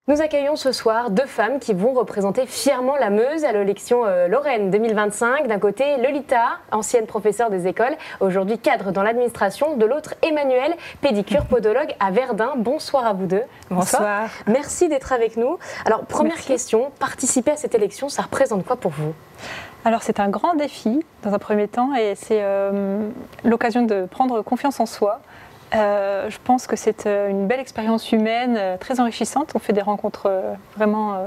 Nous accueillons ce soir deux femmes qui vont représenter fièrement la Meuse à l'élection Lorraine 2025. D'un côté, Lolita, ancienne professeure des écoles, aujourd'hui cadre dans l'administration. De l'autre, Emmanuelle, pédicure podologue à Verdun. Bonsoir à vous deux. Bonsoir. Merci d'être avec nous. Alors, première question, participer à cette élection, ça représente quoi pour vous ? Alors c'est un grand défi dans un premier temps et c'est l'occasion de prendre confiance en soi. Je pense que c'est une belle expérience humaine, très enrichissante. On fait des rencontres vraiment,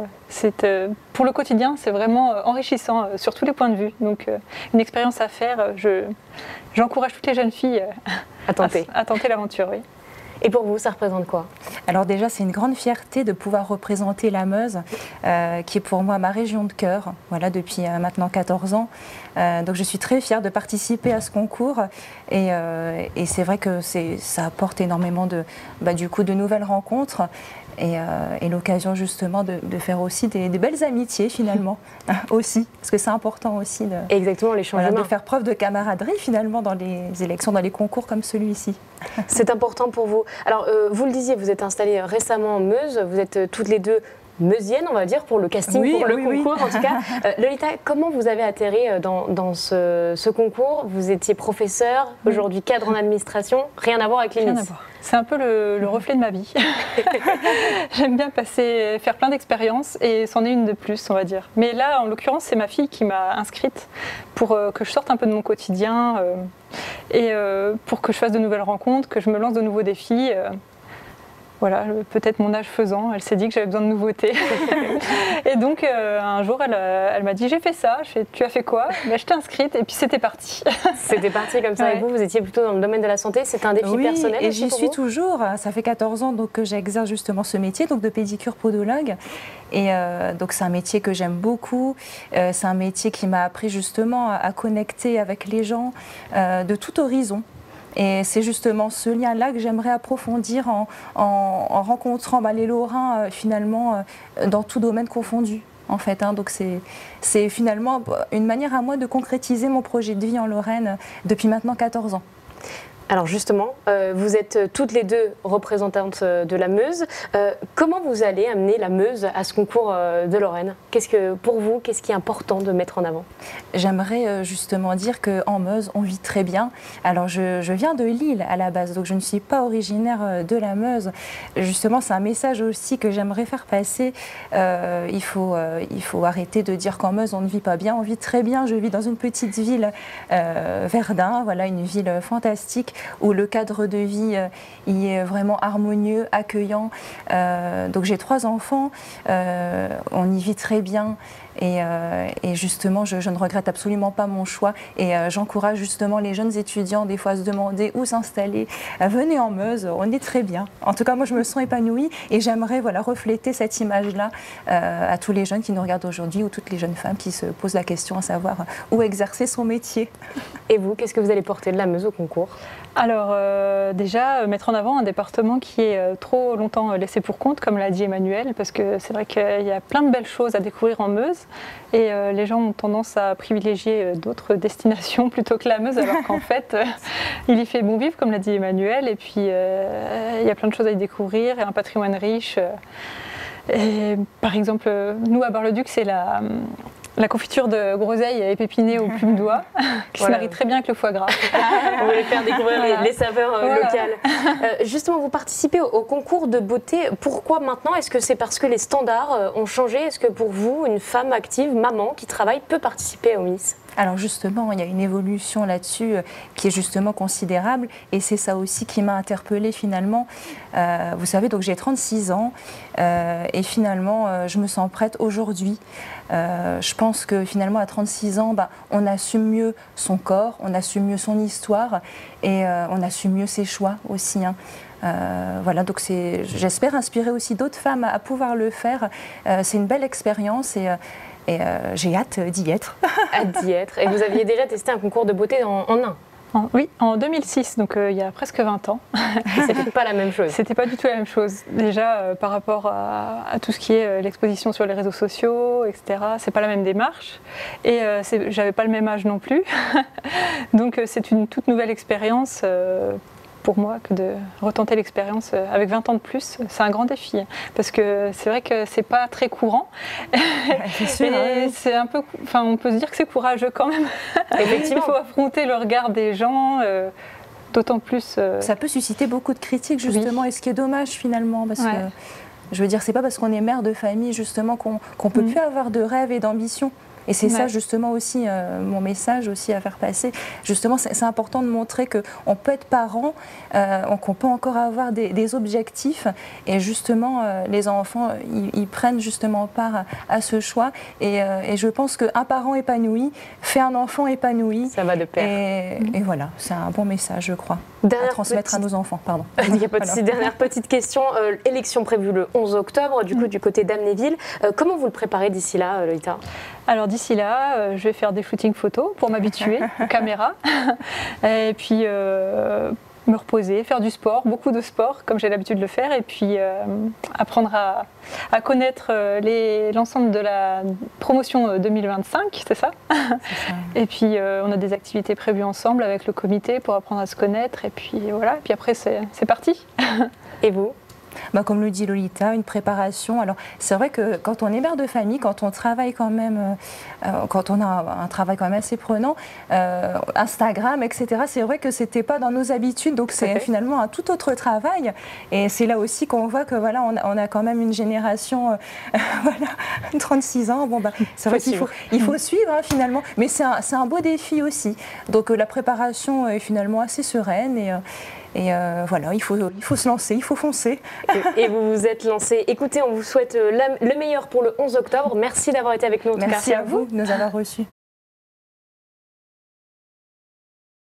pour le quotidien, c'est vraiment enrichissant sur tous les points de vue. Donc une expérience à faire, j'encourage toutes les jeunes filles à tenter l'aventure. Oui. Et pour vous, ça représente quoi ? Alors déjà, c'est une grande fierté de pouvoir représenter la Meuse, qui est pour moi ma région de cœur, voilà, depuis maintenant 14 ans. Donc je suis très fière de participer à ce concours et c'est vrai que ça apporte énormément de nouvelles rencontres et l'occasion justement de faire aussi des belles amitiés finalement, aussi, parce que c'est important aussi de faire preuve de camaraderie finalement dans les élections, dans les concours comme celui-ci. C'est important pour vous. Alors, vous le disiez, vous êtes installées récemment en Meuse, vous êtes toutes les deux meusiennes, on va dire, pour le casting, pour le concours en tout cas. Lolita, comment vous avez atterri dans ce concours ? Vous étiez professeure, aujourd'hui cadre en administration, rien à voir avec les Miss. C'est un peu le reflet de ma vie. J'aime bien faire plein d'expériences et c'en est une de plus, on va dire. Mais là, en l'occurrence, c'est ma fille qui m'a inscrite pour que je sorte un peu de mon quotidien et pour que je fasse de nouvelles rencontres, que je me lance de nouveaux défis. Voilà, peut-être mon âge faisant, elle s'est dit que j'avais besoin de nouveautés. Et donc, un jour, elle m'a dit, j'ai fait ça. Je fais, tu as fait quoi ? Je t'ai inscrite et puis c'était parti. C'était parti comme ça. Ouais. Et vous étiez plutôt dans le domaine de la santé. C'est un défi personnel et aussi j'y pour suis vous ? toujours. Ça fait 14 ans donc, que j'exerce justement ce métier donc de pédicure podologue. Et donc, c'est un métier que j'aime beaucoup. C'est un métier qui m'a appris justement à connecter avec les gens de tout horizon. Et c'est justement ce lien-là que j'aimerais approfondir en rencontrant les Lorrains finalement dans tout domaine confondu. En fait, donc c'est finalement une manière à moi de concrétiser mon projet de vie en Lorraine depuis maintenant 14 ans. Alors justement, vous êtes toutes les deux représentantes de la Meuse. Comment vous allez amener la Meuse à ce concours de Lorraine ? Pour vous, qu'est-ce qui est important de mettre en avant ? J'aimerais justement dire qu'en Meuse, on vit très bien. Alors je viens de Lille à la base, donc je ne suis pas originaire de la Meuse. Justement, c'est un message aussi que j'aimerais faire passer. Il faut arrêter de dire qu'en Meuse, on ne vit pas bien. On vit très bien. Je vis dans une petite ville, Verdun, voilà, une ville fantastique, où le cadre de vie y est vraiment harmonieux, accueillant. Donc j'ai 3 enfants, on y vit très bien. Et justement, je ne regrette absolument pas mon choix et j'encourage justement les jeunes étudiants des fois à se demander où s'installer. Venez en Meuse, on est très bien. En tout cas, moi je me sens épanouie et j'aimerais refléter cette image-là à tous les jeunes qui nous regardent aujourd'hui ou toutes les jeunes femmes qui se posent la question à savoir où exercer son métier. Et vous, qu'est-ce que vous allez porter de la Meuse au concours ? Alors déjà, mettre en avant un département qui est trop longtemps laissé pour compte, comme l'a dit Emmanuelle, parce que c'est vrai qu'il y a plein de belles choses à découvrir en Meuse. Et les gens ont tendance à privilégier d'autres destinations plutôt que la Meuse, alors qu'en fait, il y fait bon vivre, comme l'a dit Emmanuelle, et puis il y a plein de choses à y découvrir, et un patrimoine riche. Et, par exemple, nous, à Bar-le-Duc, c'est la confiture de groseille épépinée aux plumes d'oie, qui se marie très bien avec le foie gras. Vous voulez faire découvrir les saveurs locales. Justement, vous participez au concours de beauté. Pourquoi maintenant ? Est-ce que c'est parce que les standards ont changé ? Est-ce que pour vous, une femme active, maman, qui travaille, peut participer au Miss ? Alors justement, il y a une évolution là-dessus qui est justement considérable et c'est ça aussi qui m'a interpellée finalement. Vous savez, donc j'ai 36 ans et finalement je me sens prête aujourd'hui. Je pense que finalement à 36 ans, on assume mieux son corps, on assume mieux son histoire et on assume mieux ses choix aussi. Voilà, donc j'espère inspirer aussi d'autres femmes à pouvoir le faire. C'est une belle expérience et j'ai hâte d'y être. Hâte d'y être. Et vous aviez déjà testé un concours de beauté en nain ? Oui, en 2006, donc il y a presque 20 ans. C'était pas la même chose. C'était pas du tout la même chose. Déjà, par rapport à tout ce qui est l'exposition sur les réseaux sociaux, etc., c'est pas la même démarche. Et j'avais pas le même âge non plus. Donc c'est une toute nouvelle expérience pour moi que de retenter l'expérience avec 20 ans de plus. C'est un grand défi parce que c'est vrai que c'est pas très courant. C'est sûr, et c'est un peu, enfin, on peut se dire que c'est courageux quand même. Effectivement. Il faut affronter le regard des gens. D'autant plus. Ça peut susciter beaucoup de critiques justement, et ce qui est dommage finalement, parce que je veux dire, c'est pas parce qu'on est mère de famille justement qu'on peut plus avoir de rêves et d'ambition. Et c'est ça justement aussi mon message aussi à faire passer. Justement, c'est important de montrer qu'on peut être parent, qu'on peut encore avoir des objectifs, et justement les enfants ils prennent justement part à ce choix. Et je pense qu'un parent épanoui fait un enfant épanoui. Ça va de pair. Et voilà, c'est un bon message, je crois, à transmettre à nos enfants. Pardon. Il n'y a pas de souci. Dernière petite question. Élection prévue le 11 octobre, du coup, du côté d'Amnéville. Comment vous le préparez d'ici là, Lolita? Alors d'ici là, je vais faire des shootings photos pour m'habituer aux caméras. Et puis me reposer, faire du sport, beaucoup de sport, comme j'ai l'habitude de le faire. Et puis apprendre à connaître l'ensemble de la promotion 2025, c'est ça? C'est ça. Et puis on a des activités prévues ensemble avec le comité pour apprendre à se connaître. Et puis voilà, et puis après c'est parti. Et vous? Bah, comme le dit Lolita, une préparation. Alors c'est vrai que quand on est mère de famille, quand on travaille quand même, quand on a un travail quand même assez prenant, Instagram, etc., c'est vrai que c'était pas dans nos habitudes, donc c'est finalement un tout autre travail. Et c'est là aussi qu'on voit que voilà, on a quand même une génération, voilà, 36 ans. Bon bah, c'est vrai qu'il faut suivre hein, finalement, mais c'est un beau défi aussi. Donc la préparation est finalement assez sereine et voilà, il faut se lancer, il faut foncer. Et vous vous êtes lancé. Écoutez, on vous souhaite le meilleur pour le 11 octobre. Merci d'avoir été avec nous en tout cas. Merci à vous de nous avoir reçus.